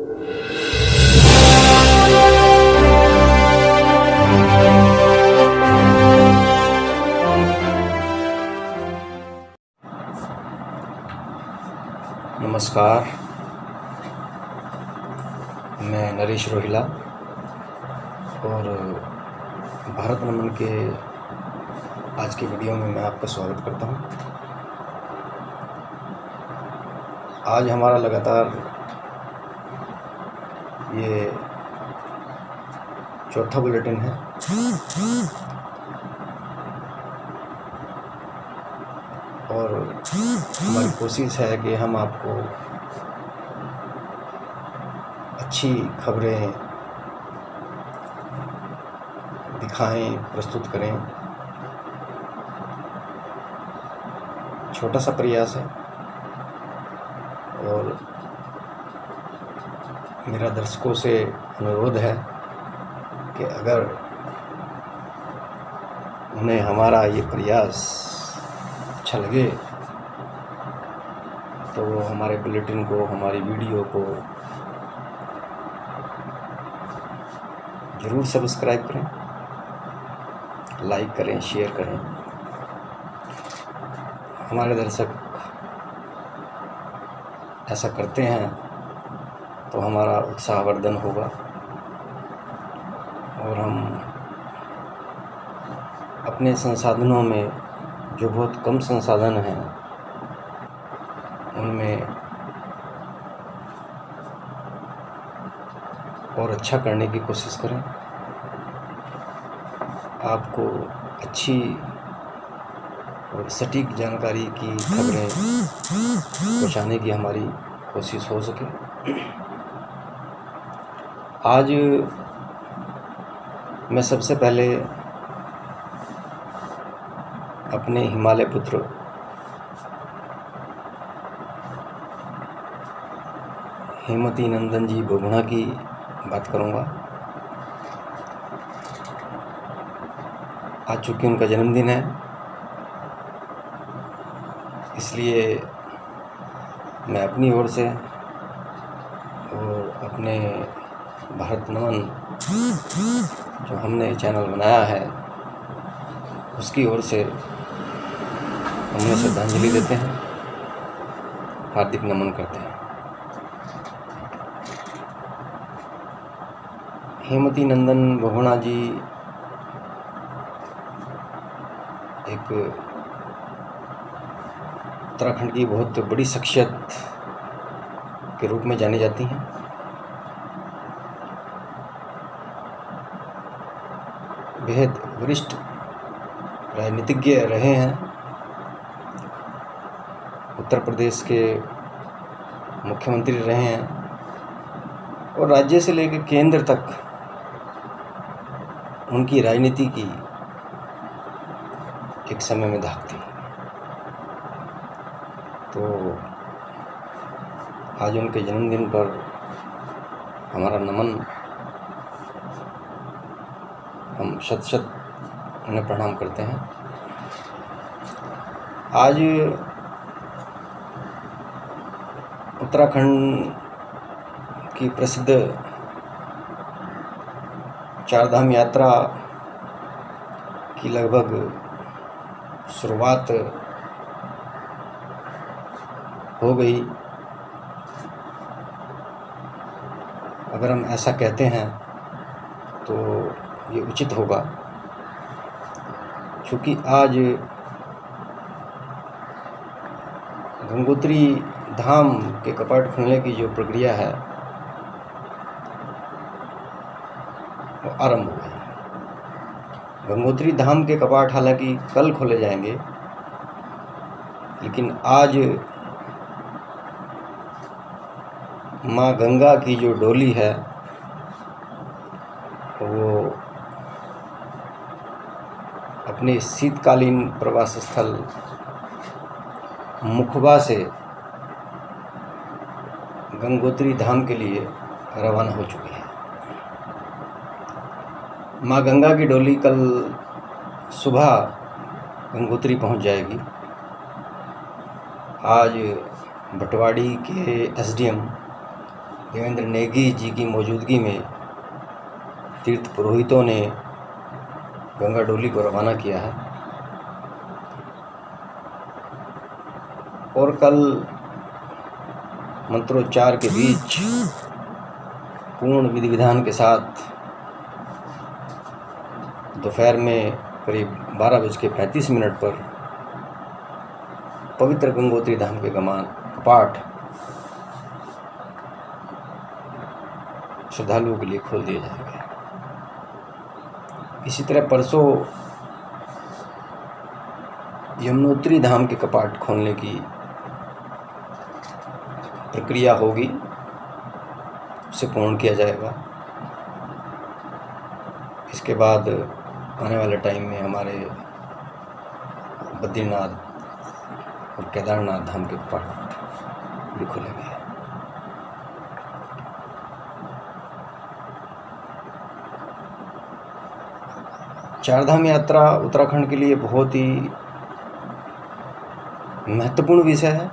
नमस्कार, मैं नरेश रोहिला और भारत नमन के आज की वीडियो में मैं आपका स्वागत करता हूं। आज हमारा लगातार ये चौथा बुलेटिन है और हमारी कोशिश है कि हम आपको अच्छी खबरें दिखाएं, प्रस्तुत करें। छोटा सा प्रयास है और मेरा दर्शकों से अनुरोध है कि अगर उन्हें हमारा ये प्रयास अच्छा लगे तो वो हमारे बुलेटिन को, हमारी वीडियो को ज़रूर सब्सक्राइब करें, लाइक करें, शेयर करें। हमारे दर्शक ऐसा करते हैं तो हमारा उत्साहवर्धन होगा और हम अपने संसाधनों में, जो बहुत कम संसाधन हैं, उनमें और अच्छा करने की कोशिश करें। आपको अच्छी और सटीक जानकारी की खबरें पहुंचाने की हमारी कोशिश हो सके। आज मैं सबसे पहले अपने हिमालय पुत्र हेमवती नंदन जी बहुगुणा की बात करूंगा। आज चूँकि उनका जन्मदिन है, इसलिए मैं अपनी ओर से और अपने भारत नमन जो हमने चैनल बनाया है उसकी ओर से उन्हें श्रद्धांजलि देते हैं, हार्दिक नमन करते हैं। हेमवती नंदन बहुगुणा जी एक उत्तराखंड की बहुत बड़ी शख्सियत के रूप में जानी जाती हैं। बेहद वरिष्ठ राजनीतिज्ञ रहे हैं। उत्तर प्रदेश के मुख्यमंत्री रहे हैं और राज्य से लेकर केंद्र तक उनकी राजनीति की एक समय में धाक थी। तो आज उनके जन्मदिन पर हमारा नमन, हम शत शत उन्हें प्रणाम करते हैं। आज उत्तराखंड की प्रसिद्ध चारधाम यात्रा की लगभग शुरुआत हो गई। अगर हम ऐसा कहते हैं तो ये उचित होगा, क्योंकि आज गंगोत्री धाम के कपाट खुलने की जो प्रक्रिया है वो आरंभ हो गई। गंगोत्री धाम के कपाट हालांकि कल खोले जाएंगे, लेकिन आज माँ गंगा की जो डोली है वो अपने शीतकालीन प्रवास स्थल मुखबा से गंगोत्री धाम के लिए रवाना हो चुकी है। माँ गंगा की डोली कल सुबह गंगोत्री पहुंच जाएगी। आज भटवाड़ी के एसडीएम देवेंद्र नेगी जी की मौजूदगी में तीर्थ पुरोहितों ने गंगा डोली को रवाना किया है और कल मंत्रोच्चार के बीच पूर्ण विधि विधान के साथ दोपहर में करीब 12:35 पर पवित्र गंगोत्री धाम के कपाट श्रद्धालुओं के लिए खोल दिए जाएंगे। इसी तरह परसों यमुनोत्री धाम के कपाट खोलने की प्रक्रिया होगी, उसे पूर्ण किया जाएगा। इसके बाद आने वाले टाइम में हमारे बद्रीनाथ और केदारनाथ धाम के कपाट भी खुलेंगे। चारधाम यात्रा उत्तराखंड के लिए बहुत ही महत्वपूर्ण विषय है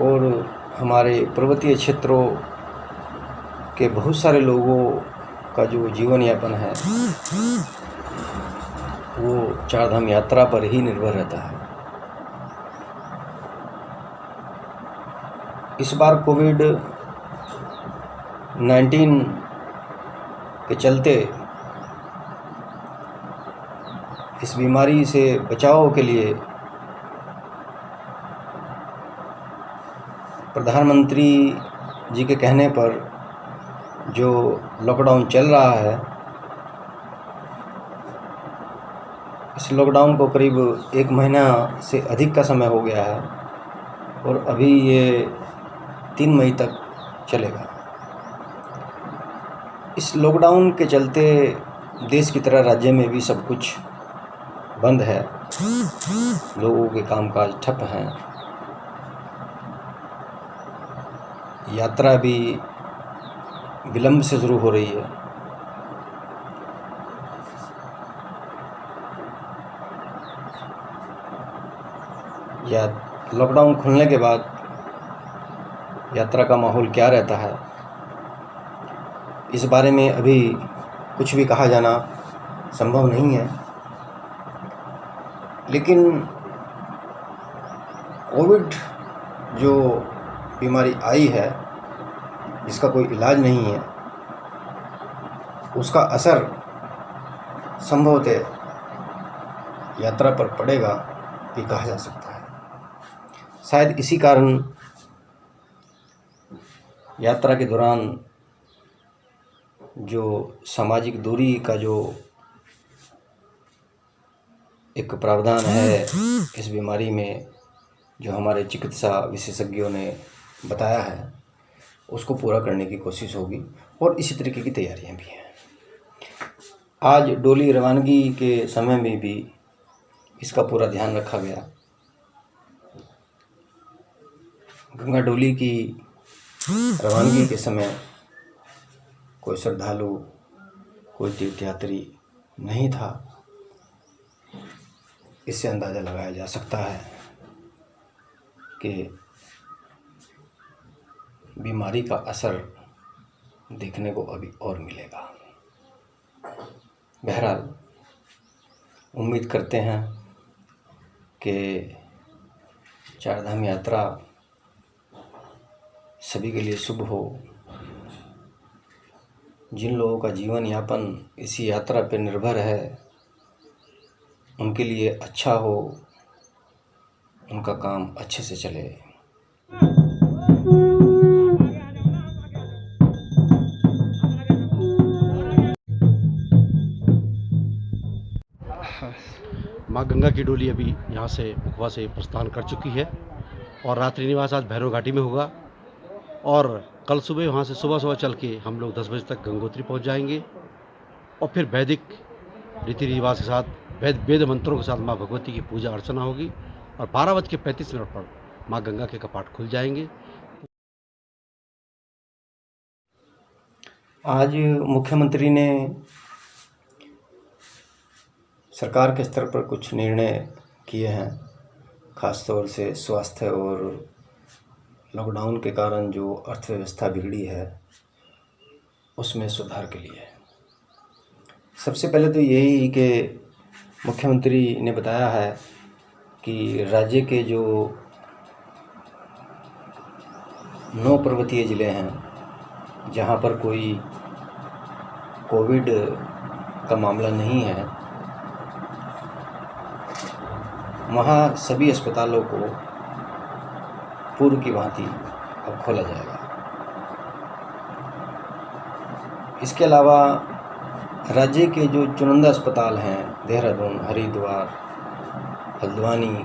और हमारे पर्वतीय क्षेत्रों के बहुत सारे लोगों का जो जीवन यापन है वो चारधाम यात्रा पर ही निर्भर रहता है। इस बार कोविड-19 के चलते इस बीमारी से बचाव के लिए प्रधानमंत्री जी के कहने पर जो लॉकडाउन चल रहा है, इस लॉकडाउन को करीब 1 महीना से अधिक का समय हो गया है और अभी ये 3 मई तक चलेगा। इस लॉकडाउन के चलते देश की तरह राज्य में भी सब कुछ बंद है, लोगों के कामकाज ठप हैं, यात्रा भी विलंब से शुरू हो रही है। या लॉकडाउन खुलने के बाद यात्रा का माहौल क्या रहता है, इस बारे में अभी कुछ भी कहा जाना संभव नहीं है। लेकिन कोविड जो बीमारी आई है, जिसका कोई इलाज नहीं है, उसका असर संभवतः यात्रा पर पड़ेगा भी कहा जा सकता है। शायद इसी कारण यात्रा के दौरान जो सामाजिक दूरी का जो एक प्रावधान है इस बीमारी में, जो हमारे चिकित्सा विशेषज्ञों ने बताया है, उसको पूरा करने की कोशिश होगी और इसी तरीके की तैयारियां भी हैं। आज डोली रवानगी के समय में भी इसका पूरा ध्यान रखा गया। गंगा डोली की रवानगी के समय कोई श्रद्धालु, कोई तीर्थयात्री नहीं था। इससे अंदाज़ा लगाया जा सकता है कि बीमारी का असर देखने को अभी और मिलेगा। बहरहाल उम्मीद करते हैं कि चारधाम यात्रा सभी के लिए शुभ हो। जिन लोगों का जीवन यापन इसी यात्रा पर निर्भर है, उनके लिए अच्छा हो, उनका काम अच्छे से चले। माँ गंगा की डोली अभी यहाँ से मुखवा से प्रस्थान कर चुकी है और रात्रि निवास आज भैरव घाटी में होगा और कल सुबह वहाँ से सुबह चल के हम लोग 10 बजे तक गंगोत्री पहुँच जाएंगे और फिर वैदिक रीति रिवाज के साथ वेद मंत्रों के साथ माँ भगवती की पूजा अर्चना होगी और 12:35 पर माँ गंगा के कपाट खुल जाएंगे। आज मुख्यमंत्री ने सरकार के स्तर पर कुछ निर्णय किए हैं, खास तौर से स्वास्थ्य और लॉकडाउन के कारण जो अर्थव्यवस्था बिगड़ी है उसमें सुधार के लिए सबसे पहले तो यही कि मुख्यमंत्री ने बताया है कि राज्य के जो 9 पर्वतीय ज़िले हैं जहां पर कोई कोविड का मामला नहीं है, वहाँ सभी अस्पतालों को पूर्व की भांति अब खोला जाएगा। इसके अलावा राज्य के जो चुनिंदा अस्पताल हैं देहरादून, हरिद्वार, हल्द्वानी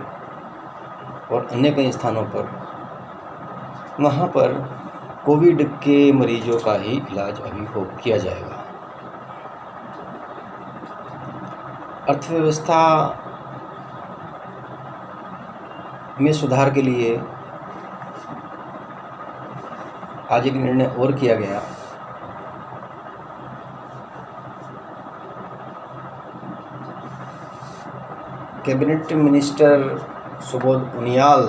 और अन्य कई स्थानों पर, वहाँ पर कोविड के मरीजों का ही इलाज अभी किया जाएगा। अर्थव्यवस्था में सुधार के लिए आज एक निर्णय और किया गया। कैबिनेट मिनिस्टर सुबोध उनियाल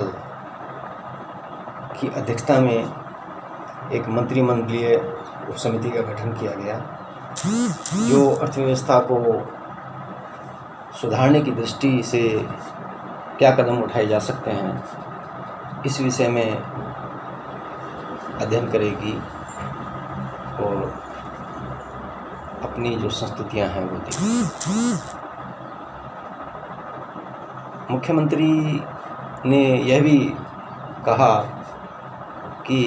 की अध्यक्षता में एक मंत्रिमंडलीय उपसमिति का गठन किया गया जो अर्थव्यवस्था को सुधारने की दृष्टि से क्या कदम उठाए जा सकते हैं इस विषय में अध्ययन करेगी और अपनी जो संस्तुतियां हैं वो देगी। मुख्यमंत्री ने यह भी कहा कि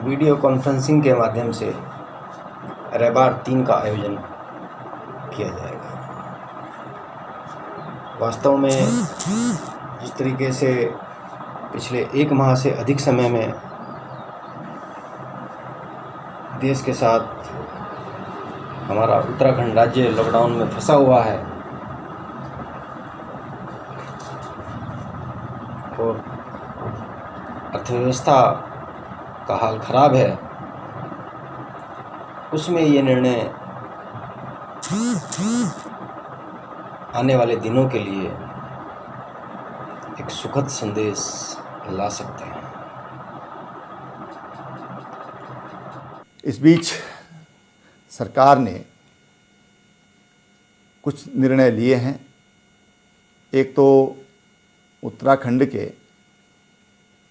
वीडियो कॉन्फ्रेंसिंग के माध्यम से रविवार 3 का आयोजन किया जाएगा। वास्तव में जिस तरीके से पिछले 1 माह से अधिक समय में देश के साथ हमारा उत्तराखंड राज्य लॉकडाउन में फंसा हुआ है और अर्थव्यवस्था का हाल खराब है, उसमें ये निर्णय आने वाले दिनों के लिए एक सुखद संदेश ला सकते हैं। इस बीच सरकार ने कुछ निर्णय लिए हैं। एक तो उत्तराखंड के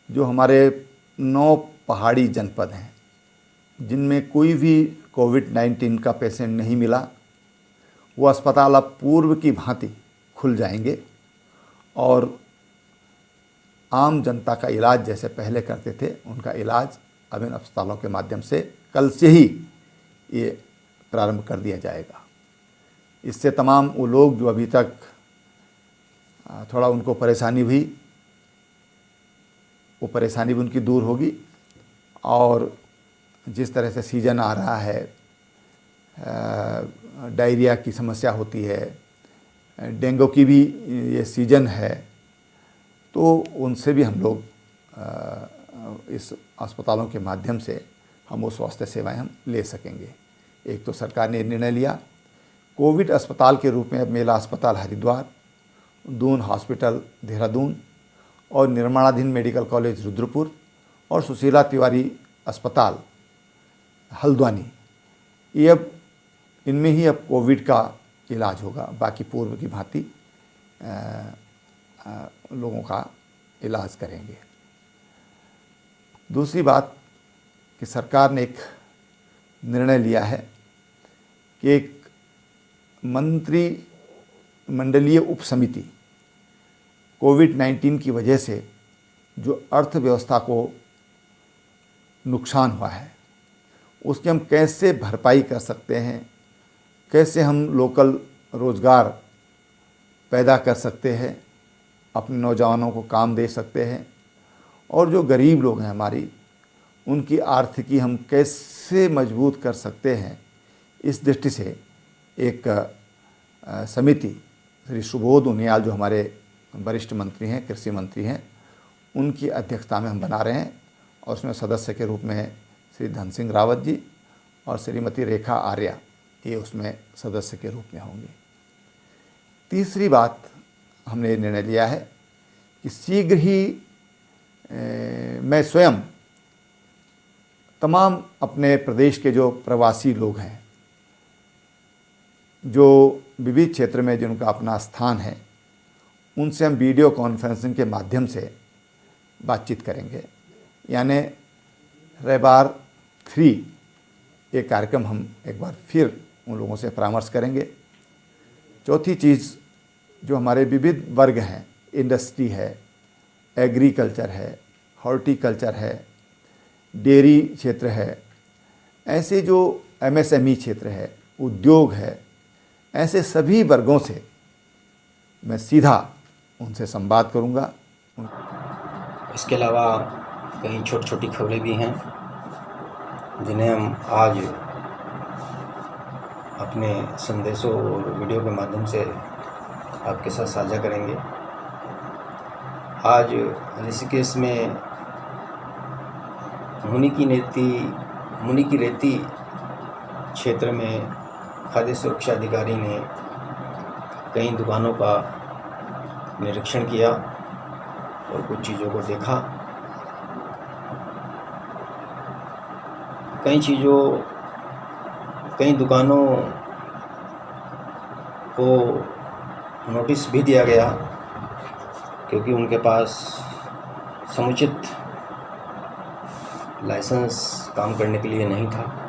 जो हमारे 9 पहाड़ी जनपद हैं जिनमें कोई भी कोविड-19 का पेशेंट नहीं मिला, वो अस्पताल अब पूर्व की भांति खुल जाएंगे और आम जनता का इलाज जैसे पहले करते थे उनका इलाज अब इन अस्पतालों के माध्यम से कल से ही ये प्रारंभ कर दिया जाएगा। इससे तमाम वो लोग जो अभी तक थोड़ा उनको परेशानी हुई, वो परेशानी भी उनकी दूर होगी और जिस तरह से सीज़न आ रहा है, डायरिया की समस्या होती है, डेंगू की भी ये सीज़न है, तो उनसे भी हम लोग इस अस्पतालों के माध्यम से हम वो स्वास्थ्य सेवाएं हम ले सकेंगे। एक तो सरकार ने निर्णय लिया कोविड अस्पताल के रूप में अब मेला अस्पताल हरिद्वार, दून हॉस्पिटल देहरादून और निर्माणाधीन मेडिकल कॉलेज रुद्रपुर और सुशीला तिवारी अस्पताल हल्द्वानी, ये अब इनमें ही अब कोविड का इलाज होगा। बाकी पूर्व की भांति लोगों का इलाज करेंगे। दूसरी बात कि सरकार ने एक निर्णय लिया है कि एक मंत्रिमंडलीय उपसमिति कोविड-19 की वजह से जो अर्थव्यवस्था को नुकसान हुआ है उसकी हम कैसे भरपाई कर सकते हैं, कैसे हम लोकल रोज़गार पैदा कर सकते हैं, अपने नौजवानों को काम दे सकते हैं और जो गरीब लोग हैं हमारी, उनकी आर्थिकी हम कैसे मजबूत कर सकते हैं, इस दृष्टि से एक समिति श्री सुबोध उनियाल जो हमारे वरिष्ठ मंत्री हैं, कृषि मंत्री हैं, उनकी अध्यक्षता में हम बना रहे हैं और उसमें सदस्य के रूप में श्री धन सिंह रावत जी और श्रीमती रेखा आर्या ये उसमें सदस्य के रूप में होंगे। तीसरी बात हमने निर्णय लिया है कि शीघ्र ही मैं स्वयं तमाम अपने प्रदेश के जो प्रवासी लोग हैं, जो विविध क्षेत्र में जिनका अपना स्थान है, उनसे हम वीडियो कॉन्फ्रेंसिंग के माध्यम से बातचीत करेंगे। यानी रविवार 3 ये कार्यक्रम हम एक बार फिर उन लोगों से परामर्श करेंगे। चौथी चीज़, जो हमारे विविध वर्ग हैं, इंडस्ट्री है, एग्रीकल्चर है, हॉर्टिकल्चर है, डेयरी क्षेत्र है, ऐसे जो MSME क्षेत्र है, उद्योग है, ऐसे सभी वर्गों से मैं सीधा उनसे संवाद करूंगा। इसके अलावा कई छोटी छोटी खबरें भी हैं जिन्हें हम आज अपने संदेशों और वीडियो के माध्यम से आपके साथ साझा करेंगे। आज ऋषिकेश में मुनि की रेती क्षेत्र में खाद्य सुरक्षा अधिकारी ने कई दुकानों का निरीक्षण किया और कुछ चीज़ों को देखा। कई दुकानों को नोटिस भी दिया गया क्योंकि उनके पास समुचित लाइसेंस काम करने के लिए नहीं था।